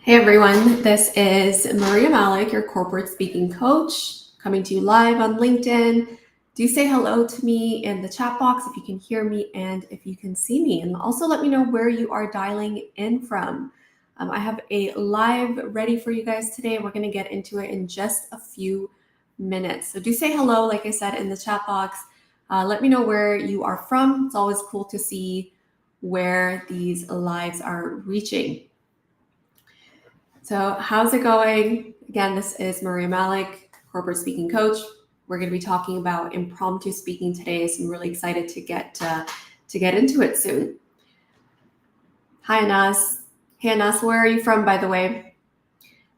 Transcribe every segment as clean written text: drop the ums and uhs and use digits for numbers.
Hey everyone, this is Maria Malik, your corporate speaking coach, coming to you live on LinkedIn. Do say hello to me in the chat box if you can hear me and if you can see me. And also let me know where you are dialing in from. I have a live ready for you guys today. We're going to get into it in just a few minutes. So do say hello, like I said, in the chat box. Let me know where you are from. It's always cool to see where these lives are reaching. So how's it going? Again, this is Maria Malik, corporate speaking coach. We're going to be talking about impromptu speaking today, so I'm really excited to get into it soon. Hi, Anas. Hey, Anas, where are you from, by the way?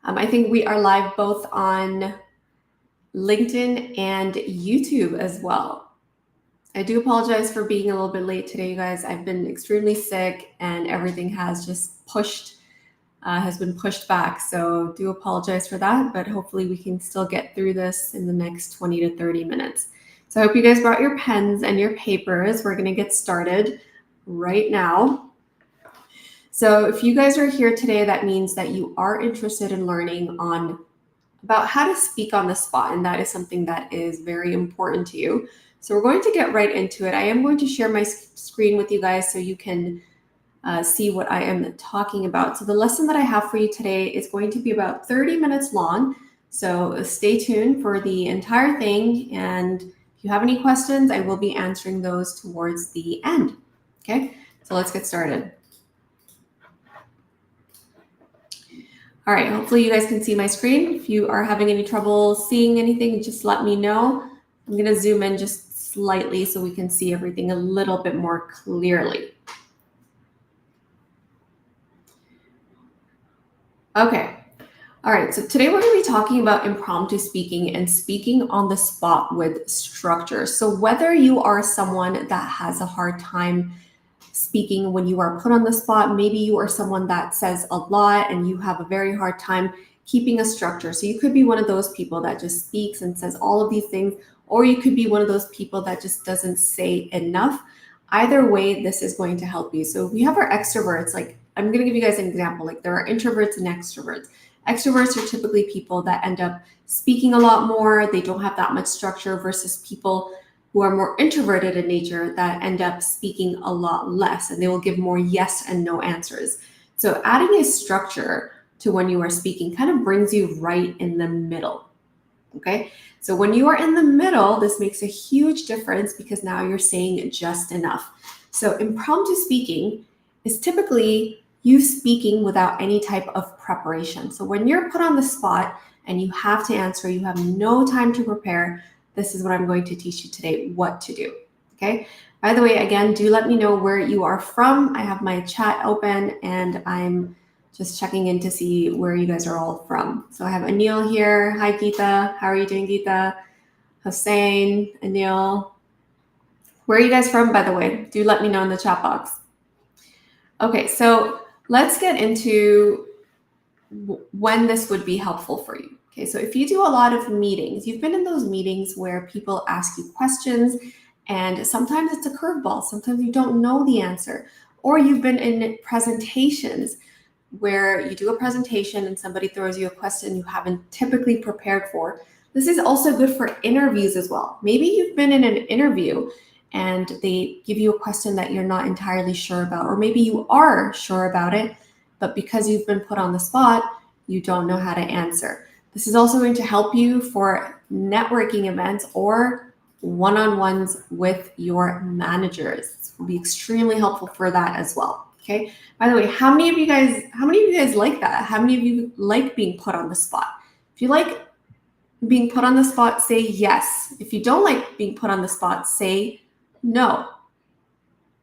I think we are live both on LinkedIn and YouTube as well. I do apologize for being a little bit late today, you guys. I've been extremely sick and everything has just been pushed back. So do apologize for that, but hopefully we can still get through this in the next 20 to 30 minutes. So I hope you guys brought your pens and your papers. We're going to get started right now. So if you guys are here today, that means that you are interested in learning about how to speak on the spot, and that is something that is very important to you. So we're going to get right into it. I am going to share my screen with you guys so you can see what I am talking about. So the lesson that I have for you today is going to be about 30 minutes long. So stay tuned for the entire thing. And if you have any questions, I will be answering those towards the end. Okay, so let's get started. All right, hopefully you guys can see my screen. If you are having any trouble seeing anything, just let me know. I'm going to zoom in just slightly so we can see everything a little bit more clearly. Okay. All right. So today we're going to be talking about impromptu speaking and speaking on the spot with structure. So whether you are someone that has a hard time speaking when you are put on the spot, maybe you are someone that says a lot and you have a very hard time keeping a structure. So you could be one of those people that just speaks and says all of these things, or you could be one of those people that just doesn't say enough. Either way, this is going to help you. So we have our extroverts. Like, I'm going to give you guys an example. Like, there are introverts and extroverts. Extroverts are typically people that end up speaking a lot more. They don't have that much structure versus people who are more introverted in nature that end up speaking a lot less, and they will give more yes and no answers. So adding a structure to when you are speaking kind of brings you right in the middle. Okay, so when you are in the middle, this makes a huge difference because now you're saying just enough. So impromptu speaking is typically you speaking without any type of preparation. So when you're put on the spot and you have to answer, you have no time to prepare, this is what I'm going to teach you today, what to do. Okay. By the way, again, do let me know where you are from. I have my chat open and I'm just checking in to see where you guys are all from. So I have Anil here. Hi, Geeta. How are you doing, Geeta? Hussein, Anil. Where are you guys from, by the way? Do let me know in the chat box. Okay, so let's get into when this would be helpful for you. Okay, so if you do a lot of meetings, you've been in those meetings where people ask you questions and sometimes it's a curveball, sometimes you don't know the answer, or you've been in presentations where you do a presentation and somebody throws you a question you haven't typically prepared for. This is also good for interviews as well. Maybe you've been in an interview and they give you a question that you're not entirely sure about, or maybe you are sure about it, but because you've been put on the spot, you don't know how to answer. This is also going to help you for networking events or one-on-ones with your managers. This will be extremely helpful for that as well. Okay. By the way, how many of you guys like that? How many of you like being put on the spot? If you like being put on the spot, say yes. If you don't like being put on the spot, say no.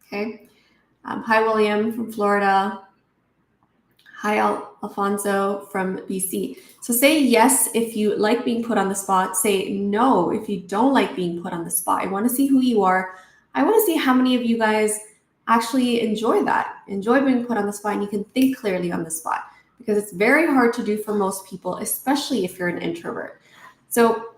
Okay. Hi, William from Florida. Hi, Alfonso from BC. So say yes if you like being put on the spot. Say no if you don't like being put on the spot. I want to see who you are. I want to see how many of you guys actually enjoy that, enjoy being put on the spot, and you can think clearly on the spot, because it's very hard to do for most people, especially if you're an introvert. So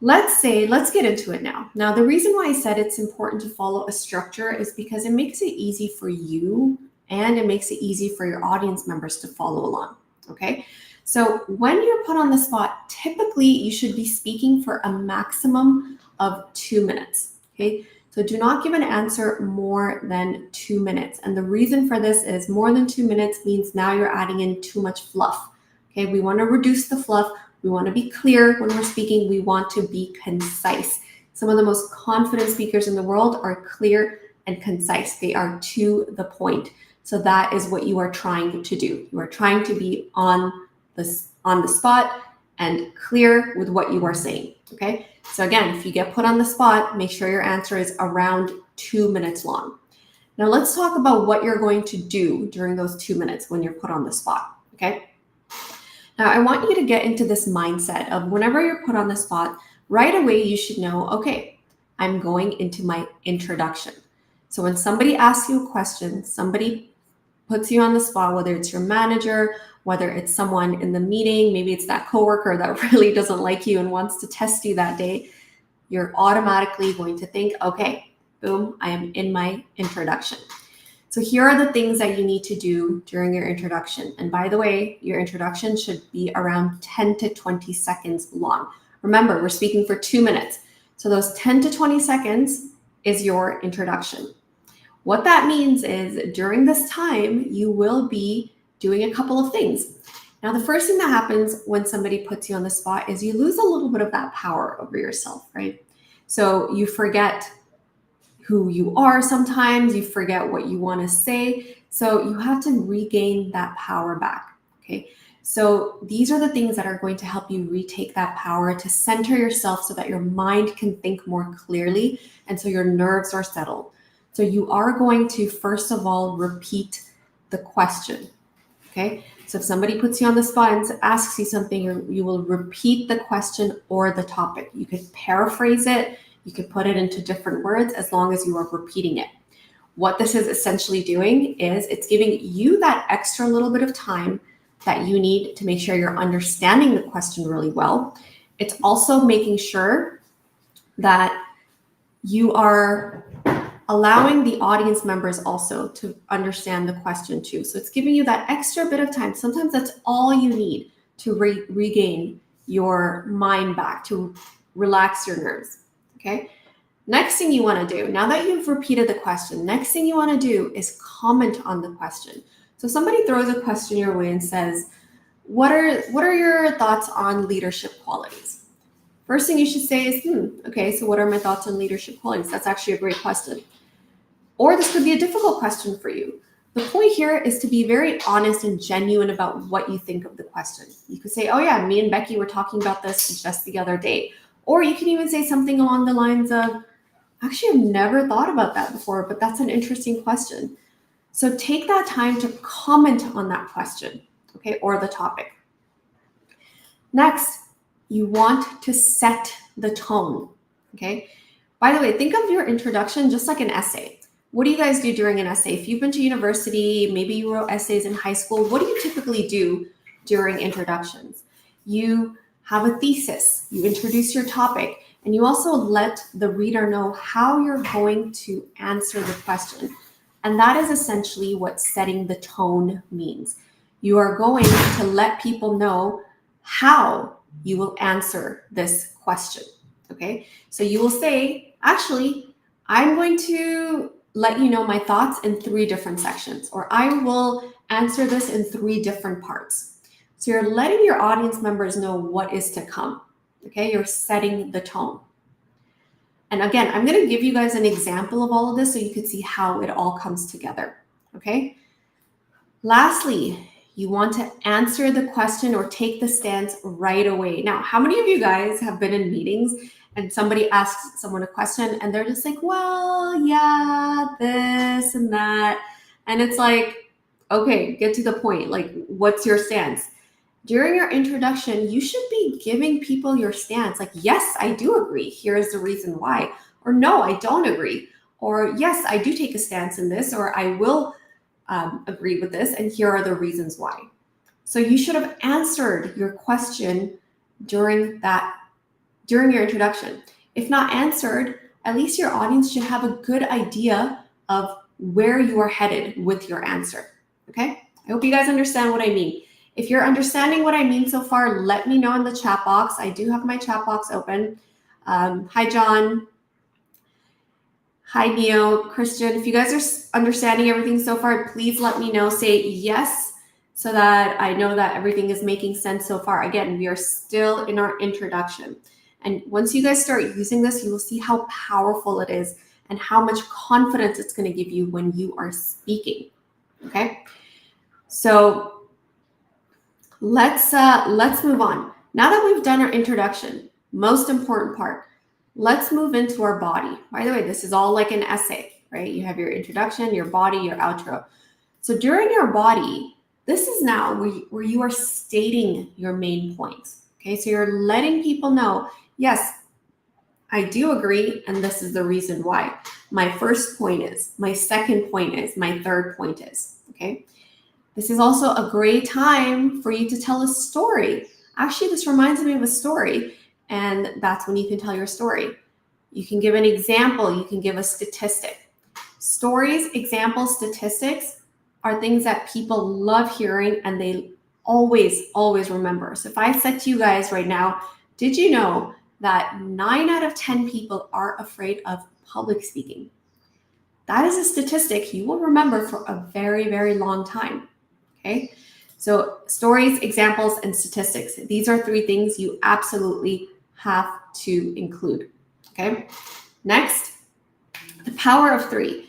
let's get into it now. Now, the reason why I said it's important to follow a structure is because it makes it easy for you and it makes it easy for your audience members to follow along. Okay. So when you're put on the spot, typically you should be speaking for a maximum of 2 minutes. Okay. So do not give an answer more than 2 minutes. And the reason for this is more than 2 minutes means now you're adding in too much fluff. Okay. We want to reduce the fluff. We want to be clear when we're speaking. We want to be concise. Some of the most confident speakers in the world are clear and concise. They are to the point. So that is what you are trying to do. You are trying to be on the spot and clear with what you are saying. Okay. So again, if you get put on the spot, make sure your answer is around 2 minutes long. Now let's talk about what you're going to do during those 2 minutes when you're put on the spot. Okay. Now I want you to get into this mindset of whenever you're put on the spot, right away you should know, okay, I'm going into my introduction. So when somebody asks you a question, somebody puts you on the spot, whether it's your manager, whether it's someone in the meeting, maybe it's that coworker that really doesn't like you and wants to test you that day, you're automatically going to think, okay, boom, I am in my introduction. So here are the things that you need to do during your introduction. And by the way, your introduction should be around 10 to 20 seconds long. Remember, we're speaking for 2 minutes. So those 10 to 20 seconds is your introduction. What that means is during this time, you will be doing a couple of things. Now, the first thing that happens when somebody puts you on the spot is you lose a little bit of that power over yourself, right? So you forget who you are sometimes, you forget what you want to say. So you have to regain that power back, okay? So these are the things that are going to help you retake that power to center yourself so that your mind can think more clearly and so your nerves are settled. So you are going to, first of all, repeat the question, okay? So if somebody puts you on the spot and asks you something, you will repeat the question or the topic. You could paraphrase it. You could put it into different words as long as you are repeating it. What this is essentially doing is it's giving you that extra little bit of time that you need to make sure you're understanding the question really well. It's also making sure that you are allowing the audience members also to understand the question too. So it's giving you that extra bit of time. Sometimes that's all you need to regain your mind back, to relax your nerves, okay? Next thing you want to do, now that you've repeated the question, next thing you want to do is comment on the question. So somebody throws a question your way and says, what are your thoughts on leadership qualities? First thing you should say is, okay, so what are my thoughts on leadership qualities? That's actually a great question. Or this could be a difficult question for you. The point here is to be very honest and genuine about what you think of the question. You could say, oh yeah, me and Becky were talking about this just the other day. Or you can even say something along the lines of, actually, I've never thought about that before, but that's an interesting question. So take that time to comment on that question, okay, or the topic. Next, you want to set the tone, okay? By the way, think of your introduction just like an essay. What do you guys do during an essay? If you've been to university, maybe you wrote essays in high school, what do you typically do during introductions? You have a thesis, you introduce your topic, and you also let the reader know how you're going to answer the question. And that is essentially what setting the tone means. You are going to let people know how you will answer this question, okay? So you will say, actually, I'm going to let you know my thoughts in 3 different sections, or I will answer this in 3 different parts. So you're letting your audience members know what is to come, okay? You're setting the tone. And again, I'm going to give you guys an example of all of this so you can see how it all comes together, okay? Lastly, you want to answer the question or take the stance right away. Now, how many of you guys have been in meetings and somebody asks someone a question and they're just like, well, yeah, this and that. And it's like, okay, get to the point. Like, what's your stance? During your introduction, you should be giving people your stance. Like, yes, I do agree. Here is the reason why. Or no, I don't agree. Or yes, I do take a stance in this, or I will agree with this, and here are the reasons why. So you should have answered your question during your introduction. If not answered, at least your audience should have a good idea of where you are headed with your answer. Okay? I hope you guys understand what I mean. If you're understanding what I mean so far, let me know in the chat box. I do have my chat box open. Hi, John. Hi, Neo, Christian. If you guys are understanding everything so far, please let me know. Say yes so that I know that everything is making sense so far. Again, we are still in our introduction. And once you guys start using this, you will see how powerful it is and how much confidence it's going to give you when you are speaking. Okay? So let's move on. Now that we've done our introduction, most important part, let's move into our body. By the way, this is all like an essay, right? You have your introduction, your body, your outro. So during your body, this is now where you are stating your main points. Okay, so you're letting people know, yes, I do agree, and this is the reason why. My first point is, my second point is, my third point is, okay? This is also a great time for you to tell a story. Actually, this reminds me of a story, and that's when you can tell your story. You can give an example, you can give a statistic. Stories, examples, statistics are things that people love hearing and they always remember. So if I said to you guys right now, did you know that 9 out of 10 people are afraid of public speaking? That is a statistic you will remember for a very, very long time, okay? So stories, examples, and statistics. These are 3 things you absolutely have to include, okay? Next, the power of 3.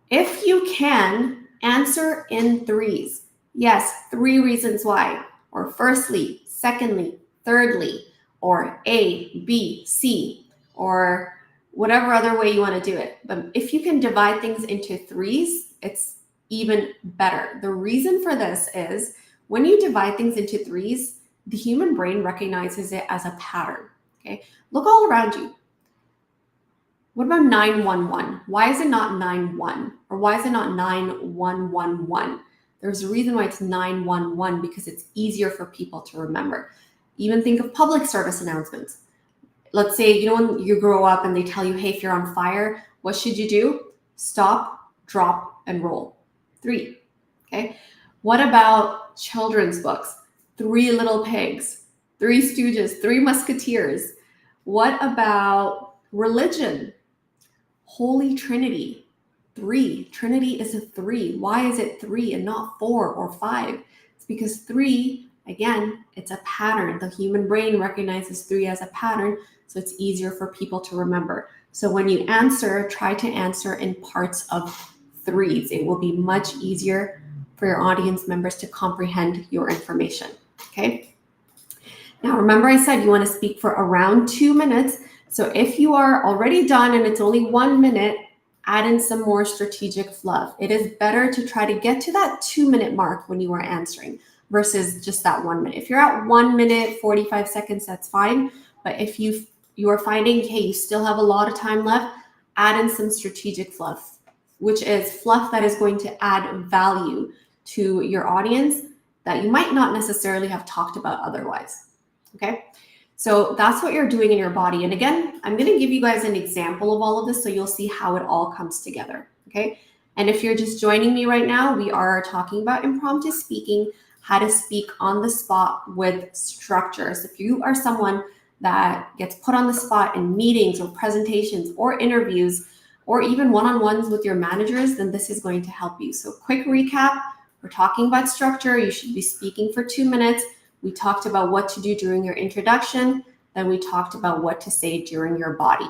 If you can, answer in 3s. Yes, 3 reasons why, or firstly, secondly, thirdly, or A, B, C, or whatever other way you want to do it. But if you can divide things into 3s, it's even better. The reason for this is when you divide things into 3s, the human brain recognizes it as a pattern. Okay, look all around you. What about 911? Why is it not 91? Or why is it not 9111? There's a reason why it's 911, because it's easier for people to remember. Even think of public service announcements. Let's say, you know, when you grow up and they tell you, hey, if you're on fire, what should you do? Stop, drop, and roll. 3, okay? What about children's books? 3 Little Pigs, 3 Stooges, 3 Musketeers. What about religion? Holy Trinity, 3. Trinity is a 3. Why is it 3 and not 4 or 5? It's because 3, again, it's a pattern. The human brain recognizes 3 as a pattern, so it's easier for people to remember. So when you answer, try to answer in parts of 3s. It will be much easier for your audience members to comprehend your information, okay? Now, remember I said you want to speak for around 2 minutes. So if you are already done and it's only 1 minute, add in some more strategic fluff. It is better to try to get to that 2-minute mark when you are answering versus just that 1 minute. If you're at 1 minute, 45 seconds, that's fine. But if you are finding, hey, you still have a lot of time left, add in some strategic fluff, which is fluff that is going to add value to your audience that you might not necessarily have talked about otherwise, okay? So that's what you're doing in your body. And again, I'm going to give you guys an example of all of this so you'll see how it all comes together, okay? And if you're just joining me right now, we are talking about impromptu speaking, how to speak on the spot with structure. So if you are someone that gets put on the spot in meetings or presentations or interviews or even one-on-ones with your managers, then this is going to help you. So quick recap, we're talking about structure. You should be speaking for 2 minutes. We talked about what to do during your introduction. Then we talked about what to say during your body.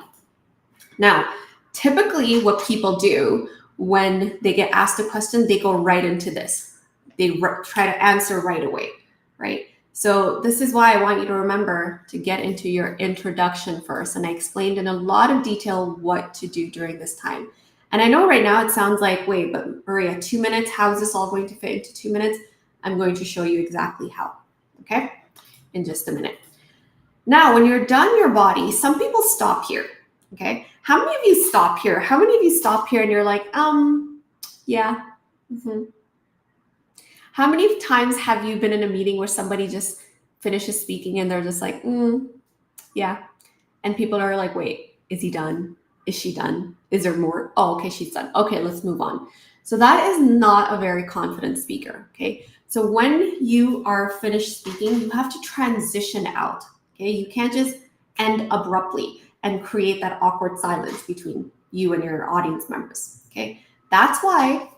Now, typically what people do when they get asked a question, they go right into this. They try to answer right away, right? So this is why I want you to remember to get into your introduction first. And I explained in a lot of detail what to do during this time. And I know right now it sounds like, wait, but Maria, 2 minutes, how is this all going to fit into 2 minutes? I'm going to show you exactly how. Okay, in just a minute. Now, when you're done your body, some people stop here, okay? How many of you stop here? How many of you stop here and you're like, yeah, How many times have you been in a meeting where somebody just finishes speaking and they're just like, yeah. And people are like, wait, is he done? Is she done? Is there more? Oh, okay, she's done. Okay, let's move on. So that is not a very confident speaker, okay? So when you are finished speaking, you have to transition out. Okay, you can't just end abruptly and create that awkward silence between you and your audience members. Okay, that's why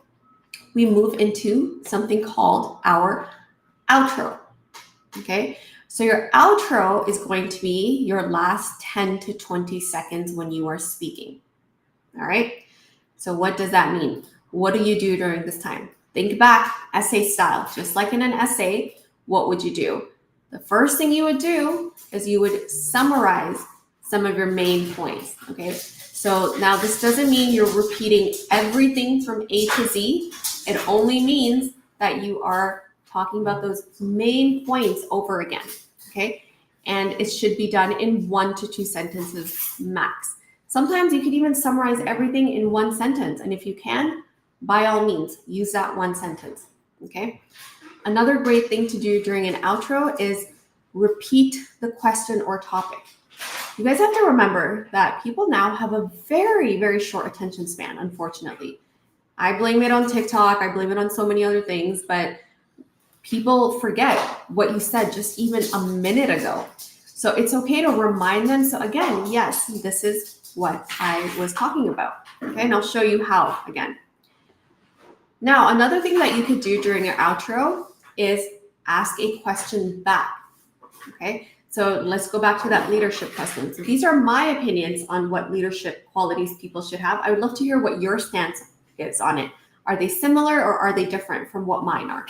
we move into something called our outro. Okay, so your outro is going to be your last 10 to 20 seconds when you are speaking. All right, so what does that mean? What do you do during this time? Think back, essay style. Just like in an essay, what would you do? The first thing you would do is you would summarize some of your main points, okay? So now this doesn't mean you're repeating everything from A to Z. It only means that you are talking about those main points over again, okay? And it should be done in 1 to 2 sentences max. Sometimes you could even summarize everything in 1 sentence. And if you can, by all means, use that 1 sentence, okay? Another great thing to do during an outro is repeat the question or topic. You guys have to remember that people now have a very, very short attention span, unfortunately. I blame it on TikTok. I blame it on so many other things, but people forget what you said just even a minute ago. So it's okay to remind them. So again, yes, this is what I was talking about. Okay, and I'll show you how again. Now, another thing that you could do during your outro is ask a question back. Okay, so let's go back to that leadership question. So these are my opinions on what leadership qualities people should have. I would love to hear what your stance is on it. Are they similar or are they different from what mine are?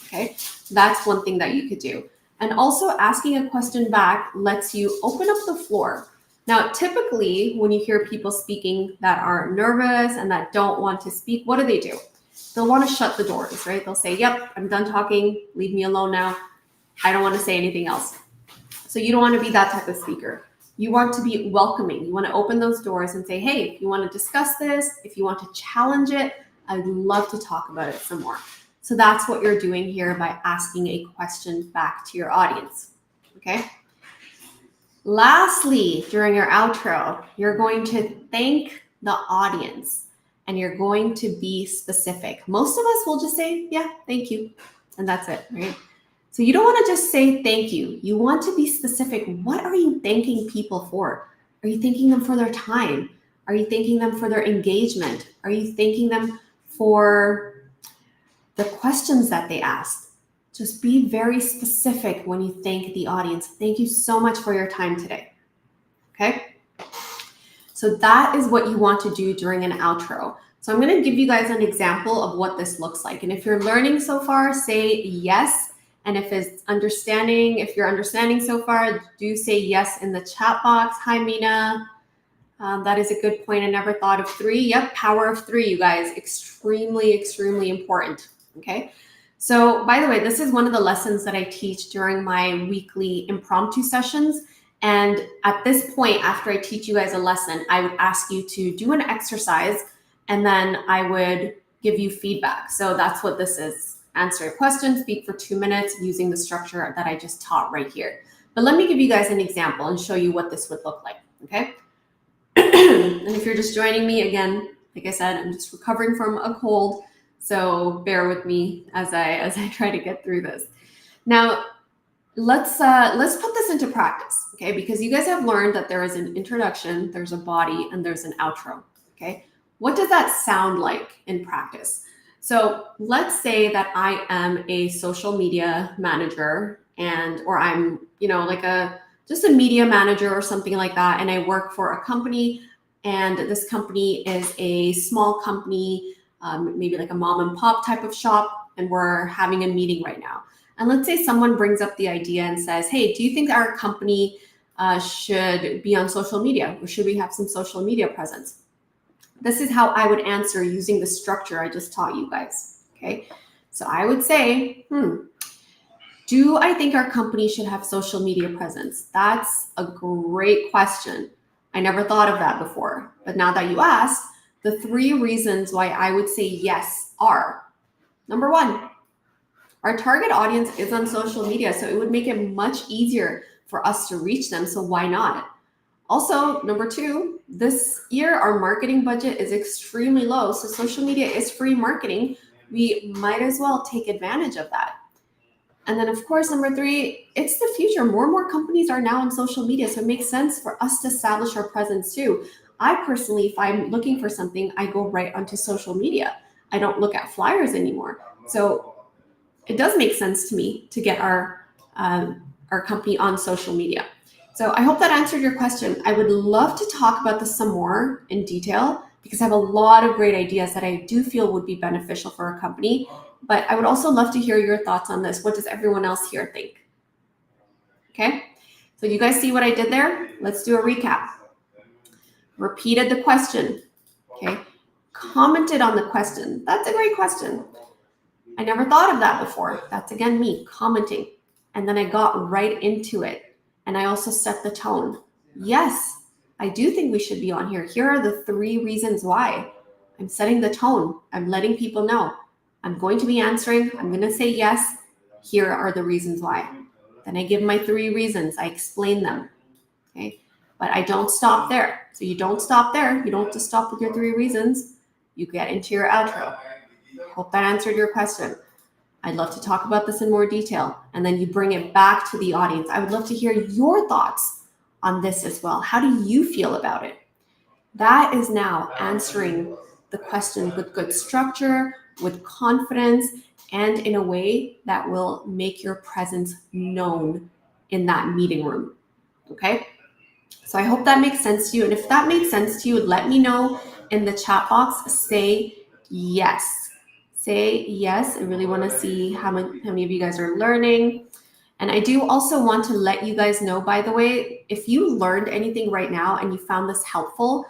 Okay, that's one thing that you could do. And also asking a question back lets you open up the floor. Now, typically when you hear people speaking that are nervous and that don't want to speak, what do? They'll want to shut the doors, right? They'll say, yep, I'm done talking. Leave me alone now. I don't want to say anything else. So you don't want to be that type of speaker. You want to be welcoming. You want to open those doors and say, hey, if you want to discuss this, if you want to challenge it, I'd love to talk about it some more. So that's what you're doing here by asking a question back to your audience, okay? Lastly, during your outro, you're going to thank the audience and you're going to be specific. Most of us will just say, yeah, thank you, and that's it, right? So you don't want to just say thank you. You want to be specific. What are you thanking people for? Are you thanking them for their time? Are you thanking them for their engagement? Are you thanking them for the questions that they asked? Just be very specific when you thank the audience. Thank you so much for your time today. Okay? So that is what you want to do during an outro. So I'm going to give you guys an example of what this looks like. And if you're learning so far, say yes. And if you're understanding so far, do say yes in the chat box. Hi, Mina. That is a good point. I never thought of 3. Yep, power of 3, you guys. Extremely, extremely important. Okay. So by the way, this is one of the lessons that I teach during my weekly impromptu sessions. And at this point, after I teach you guys a lesson, I would ask you to do an exercise and then I would give you feedback. So that's what this is. Answer a question, speak for 2 minutes using the structure that I just taught right here. But let me give you guys an example and show you what this would look like, okay? And if you're just joining me, again, like I said, I'm just recovering from a cold, so bear with me as I try to get through this. Now, let's put this into practice, okay? Because you guys have learned that there is an introduction, there's a body, and there's an outro, okay? What does that sound like in practice? So let's say that I am a social media manager or I'm, just a media manager or something like that. And I work for a company and this company is a small company, maybe like a mom and pop type of shop. And we're having a meeting right now. And let's say someone brings up the idea and says, hey, do you think our company should be on social media or should we have some social media presence? This is how I would answer using the structure I just taught you guys, okay? So I would say, do I think our company should have social media presence? That's a great question. I never thought of that before, but now that you asked, the 3 reasons why I would say yes are, number 1, our target audience is on social media, so it would make it much easier for us to reach them, so why not? Also, number 2, this year our marketing budget is extremely low, so social media is free marketing. We might as well take advantage of that. And then, of course, number 3, it's the future. More and more companies are now on social media, so it makes sense for us to establish our presence too. I personally, if I'm looking for something, I go right onto social media. I don't look at flyers anymore. So it does make sense to me to get our company on social media. So I hope that answered your question. I would love to talk about this some more in detail because I have a lot of great ideas that I do feel would be beneficial for our company. But I would also love to hear your thoughts on this. What does everyone else here think? Okay, so you guys see what I did there? Let's do a recap. Repeated the question, okay? Commented on the question. That's a great question. I never thought of that before. That's again me commenting. And then I got right into it. And I also set the tone. Yes, I do think we should be on here. Here are the 3 reasons why. I'm setting the tone. I'm letting people know. I'm going to be answering. I'm going to say yes. Here are the reasons why. Then I give my 3 reasons. I explain them. Okay. But I don't stop there. So you don't stop there. You don't just stop with your 3 reasons. You get into your outro. Hope that answered your question. I'd love to talk about this in more detail. And then you bring it back to the audience. I would love to hear your thoughts on this as well. How do you feel about it? That is now answering the question with good structure, with confidence, and in a way that will make your presence known in that meeting room. Okay? So I hope that makes sense to you. And if that makes sense to you, let me know in the chat box. Say yes. Say yes. I really want to see how many of you guys are learning. And I do also want to let you guys know, by the way, if you learned anything right now and you found this helpful,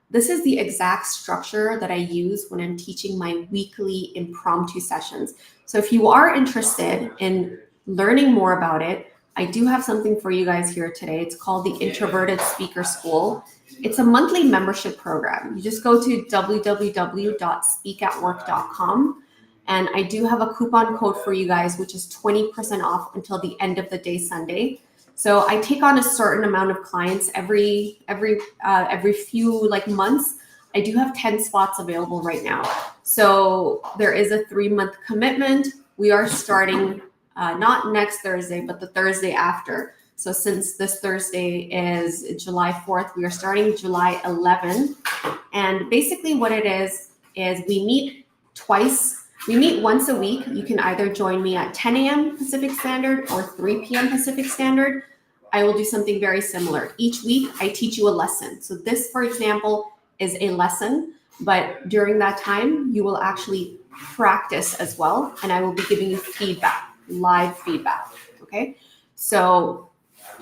this is the exact structure that I use when I'm teaching my weekly impromptu sessions. So if you are interested in learning more about it, I do have something for you guys here today. It's called the Introverted Speaker School. It's a monthly membership program. You just go to www.speakatwork.com. And I do have a coupon code for you guys, which is 20% off until the end of the day Sunday. So I take on a certain amount of clients every few months. I do have 10 spots available right now. So there is a 3-month commitment. We are starting not next Thursday, but the Thursday after. So since this Thursday is July 4th, we are starting July 11th. And basically what it is we meet twice. We meet once a week. You can either join me at 10 a.m. Pacific Standard or 3 p.m. Pacific Standard. I will do something very similar. Each week, I teach you a lesson. So this, for example, is a lesson, but during that time, you will actually practice as well, and I will be giving you feedback, live feedback, okay? So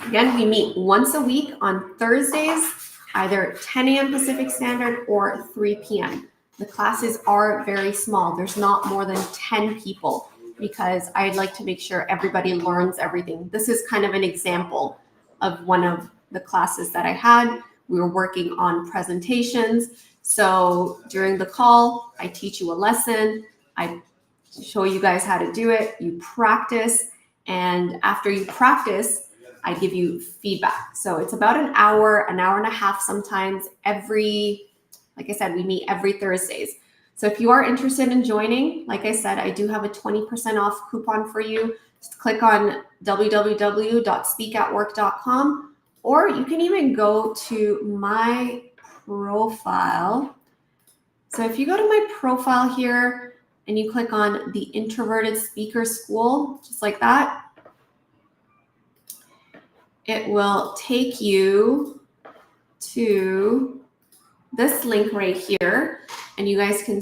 again, we meet once a week on Thursdays, either 10 a.m. Pacific Standard or 3 p.m. The classes are very small. There's not more than 10 people because I'd like to make sure everybody learns everything. This is kind of an example of one of the classes that I had. We were working on presentations. So during the call, I teach you a lesson. I show you guys how to do it. You practice. And after you practice, I give you feedback. So it's about an hour and a half sometimes like I said, we meet every Thursdays. So if you are interested in joining, like I said, I do have a 20% off coupon for you. Just click on www.speakatwork.com, or you can even go to my profile. So if you go to my profile here and you click on the Introverted Speaker School, just like that, it will take you to this link right here, and you guys can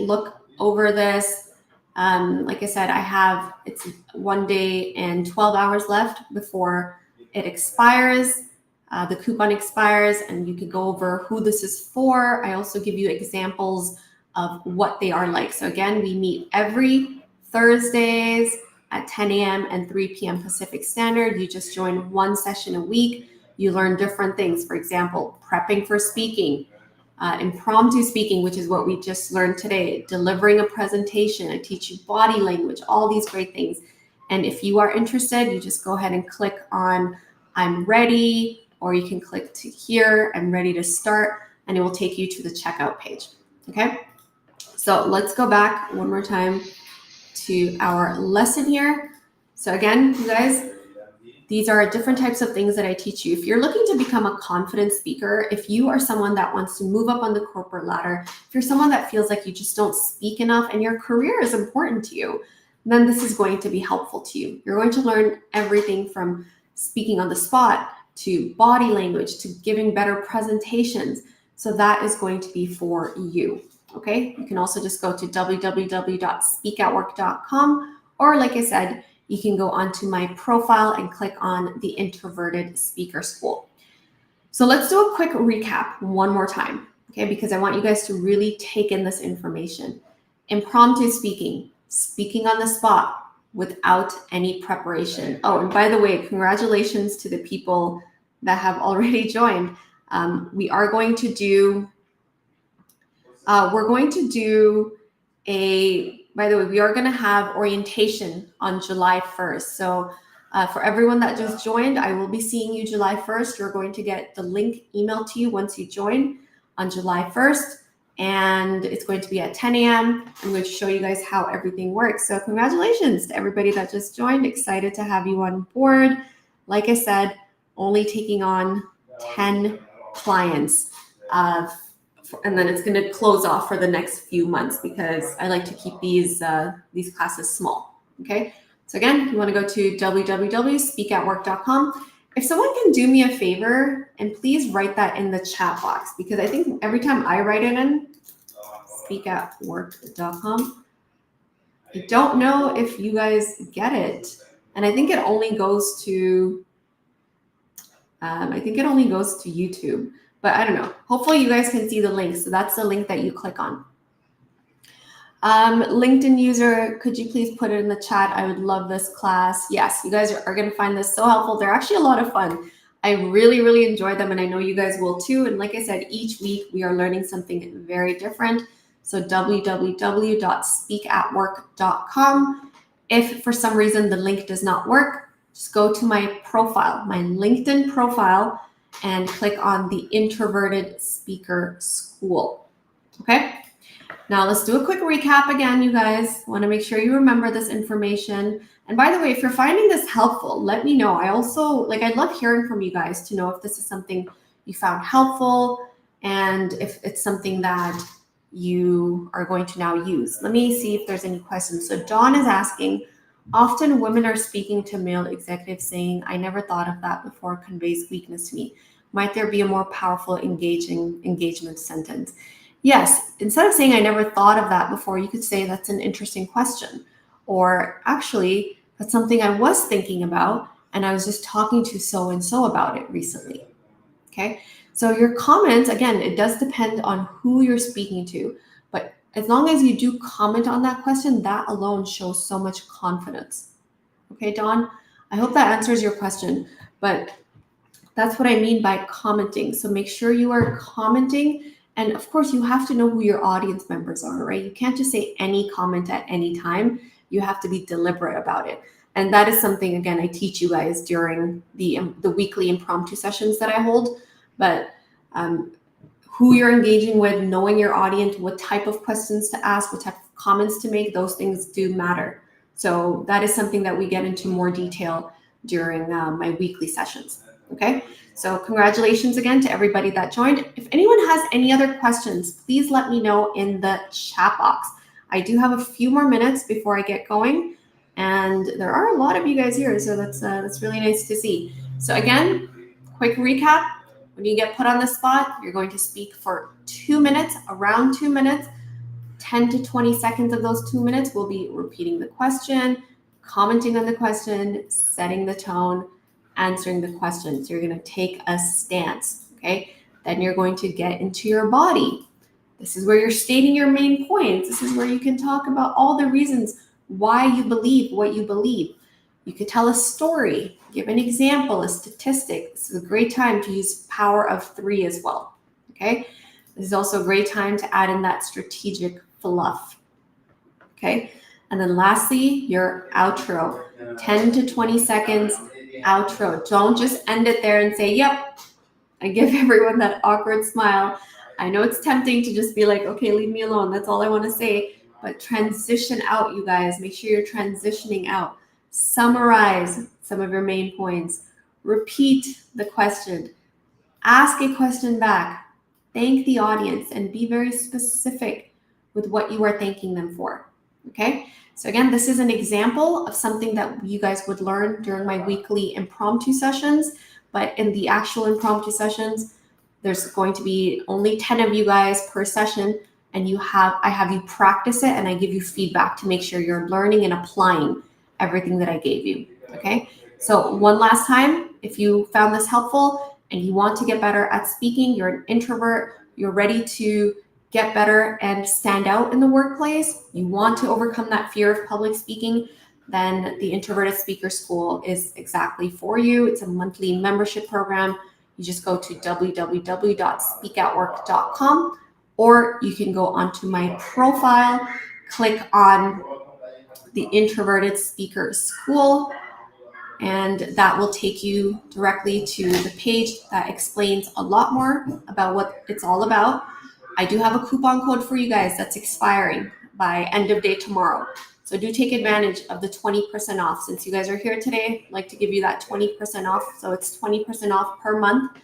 look over this. Like I said, it's 1 day and 12 hours left before it expires. The coupon expires, and you can go over who this is for. I also give you examples of what they are like. So again, we meet every Thursdays at 10 a.m. and 3 p.m. Pacific Standard. You just join 1 session a week. You learn different things. For example, prepping for speaking, impromptu speaking, which is what we just learned today, delivering a presentation. I teach you body language, all these great things. And if you are interested, you just go ahead and click on I'm ready, or you can click to here, I'm ready to start, and it will take you to the checkout page. Okay, so let's go back one more time to our lesson here. So again, you guys, these are different types of things that I teach you. If you're looking to become a confident speaker, if you are someone that wants to move up on the corporate ladder, if you're someone that feels like you just don't speak enough and your career is important to you, then this is going to be helpful to you. You're going to learn everything from speaking on the spot to body language to giving better presentations. So that is going to be for you. Okay, you can also just go to www.speakatwork.com, or like I said, you can go onto my profile and click on the Introverted Speaker School. So let's do a quick recap one more time, okay? Because I want you guys to really take in this information. Impromptu speaking, speaking on the spot without any preparation. Oh, and by the way, congratulations to the people that have already joined. We are going to do, by the way, we are going to have orientation on July 1st. So for everyone that just joined, I will be seeing you July 1st. You're going to get the link emailed to you once you join on July 1st. And it's going to be at 10 a.m. I'm going to show you guys how everything works. So congratulations to everybody that just joined. Excited to have you on board. Like I said, only taking on 10 clients and then it's going to close off for the next few months because I like to keep these classes small. Okay. So again, you want to go to www.speakatwork.com. If someone can do me a favor and please write that in the chat box, because I think every time I write it in, speakatwork.com, I don't know if you guys get it. And I think it only goes to, YouTube. But I don't know. Hopefully you guys can see the link. So that's the link that you click on. LinkedIn user, could you please put it in the chat? I would love this class. Yes, you guys are going to find this so helpful. They're actually a lot of fun. I really, really enjoy them, and I know you guys will too. And like I said, each week we are learning something very different. So www.speakatwork.com. If for some reason the link does not work, just go to my profile, my LinkedIn profile, and click on the Introverted Speaker School. Okay, now let's do a quick recap again, you guys. Want to make sure you remember this information. And by the way, if you're finding this helpful, let me know. I also, I'd love hearing from you guys to know if this is something you found helpful and if it's something that you are going to now use. Let me see if there's any questions. So Dawn is asking, often women are speaking to male executives saying, I never thought of that before, conveys weakness to me. Might there be a more powerful engagement sentence? Yes, instead of saying I never thought of that before, you could say that's an interesting question. Or actually, that's something I was thinking about and I was just talking to so-and-so about it recently. Okay, so your comments, again, it does depend on who you're speaking to, but as long as you do comment on that question, that alone shows so much confidence. Okay, Dawn, I hope that answers your question, but that's what I mean by commenting. So make sure you are commenting, and of course you have to know who your audience members are, right? You can't just say any comment at any time. You have to be deliberate about it. And that is something, again, I teach you guys during the weekly impromptu sessions that I hold, but who you're engaging with, knowing your audience, what type of questions to ask, what type of comments to make, those things do matter. So that is something that we get into more detail during my weekly sessions. Okay, so congratulations again to everybody that joined. If anyone has any other questions, please let me know in the chat box. I do have a few more minutes before I get going, and there are a lot of you guys here, so that's really nice to see. So again, quick recap. When you get put on the spot, you're going to speak for 2 minutes, around 2 minutes. 10 to 20 seconds of those 2 minutes will be repeating the question, commenting on the question, setting the tone, answering the question. So you're going to take a stance, okay? Then you're going to get into your body. This is where you're stating your main points. This is where you can talk about all the reasons why you believe what you believe. You could tell a story, give an example, a statistic. This is a great time to use power of 3 as well, okay? This is also a great time to add in that strategic fluff, okay? And then lastly, your outro, 10 to 20 seconds outro. Don't just end it there and say, yep, and give everyone that awkward smile. I know it's tempting to just be like, okay, leave me alone. That's all I want to say. But transition out, you guys. Make sure you're transitioning out. summarize some of your main points, repeat the question, ask a question back, thank the audience, and be very specific with what you are thanking them for, okay? So again, this is an example of something that you guys would learn during my weekly impromptu sessions, but in the actual impromptu sessions, there's going to be only 10 of you guys per session, and I have you practice it, and I give you feedback to make sure you're learning and applying everything that I gave you, okay? So one last time, if you found this helpful and you want to get better at speaking, you're an introvert, you're ready to get better and stand out in the workplace, you want to overcome that fear of public speaking, then the Introverted Speaker School is exactly for you. It's a monthly membership program. You just go to www.speakatwork.com, or you can go onto my profile, click on the Introverted Speaker School, and that will take you directly to the page that explains a lot more about what it's all about. I do have a coupon code for you guys that's expiring by end of day tomorrow. So do take advantage of the 20% off. Since you guys are here today, I'd like to give you that 20% off. So it's 20% off per month.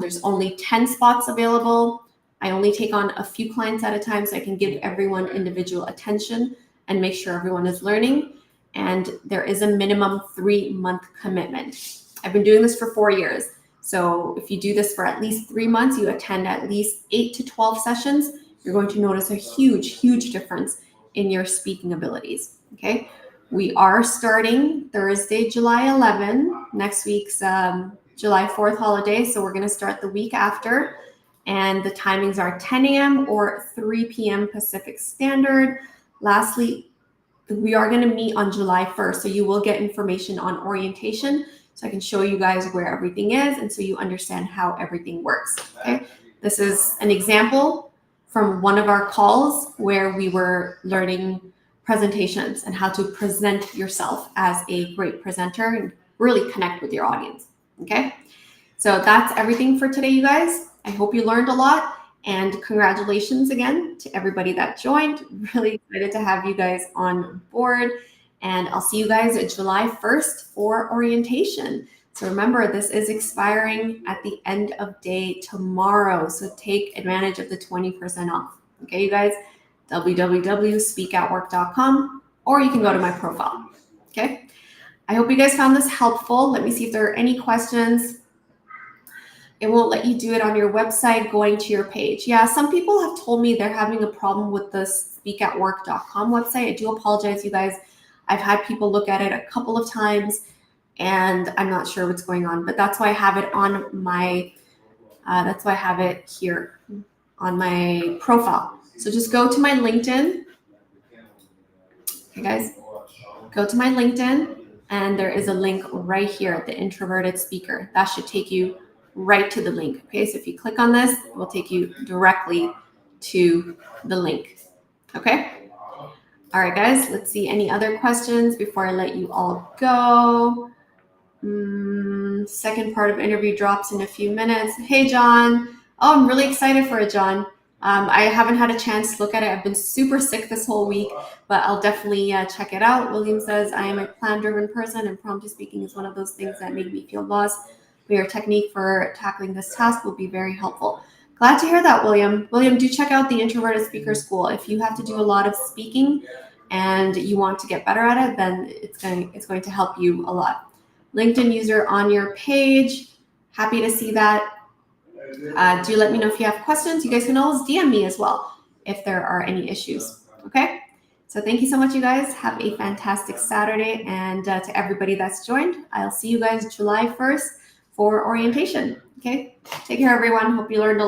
There's only 10 spots available. I only take on a few clients at a time, so I can give everyone individual attention and make sure everyone is learning. And there is a minimum 3-month commitment. I've been doing this for 4 years. So if you do this for at least 3 months, you attend at least 8 to 12 sessions, you're going to notice a huge, huge difference in your speaking abilities, okay? We are starting Thursday, July 11, next week's July 4th holiday, so we're gonna start the week after, and the timings are 10 a.m. or 3 p.m. Pacific Standard. Lastly, we are gonna meet on July 1st, so you will get information on orientation, so I can show you guys where everything is, and so you understand how everything works, okay? This is an example from one of our calls where we were learning presentations and how to present yourself as a great presenter and really connect with your audience, okay? So that's everything for today, you guys. I hope you learned a lot, and congratulations again to everybody that joined. Really excited to have you guys on board, and I'll see you guys at July 1st for orientation. So remember, this is expiring at the end of day tomorrow. So take advantage of the 20% off. Okay, you guys, www.speakatwork.com, or you can go to my profile. Okay, I hope you guys found this helpful. Let me see if there are any questions. It won't let you do it on your website going to your page. Yeah, some people have told me they're having a problem with the speakatwork.com website. I do apologize, you guys. I've had people look at it a couple of times, and I'm not sure what's going on, but that's why I have it on my, that's why I have it here on my profile. So just go to my LinkedIn. Okay, guys, go to my LinkedIn, and there is a link right here, the Introverted Speaker. That should take you right to the link. Okay, so if you click on this, it will take you directly to the link. Okay. All right, guys, let's see any other questions before I let you all go. Second part of interview drops in a few minutes. Hey, John. Oh, I'm really excited for it, John. I haven't had a chance to look at it. I've been super sick this whole week, but I'll definitely check it out. William says, I am a plan-driven person, and impromptu speaking is one of those things that made me feel lost. But your technique for tackling this task will be very helpful. Glad to hear that, William. William, do check out the Introverted Speaker School. If you have to do a lot of speaking and you want to get better at it, then it's going to help you a lot. LinkedIn user on your page. Happy to see that. Do let me know if you have questions. You guys can always DM me as well if there are any issues. Okay? So thank you so much, you guys. Have a fantastic Saturday. And to everybody that's joined, I'll see you guys July 1st for orientation. Okay? Take care, everyone. Hope you learned a lot.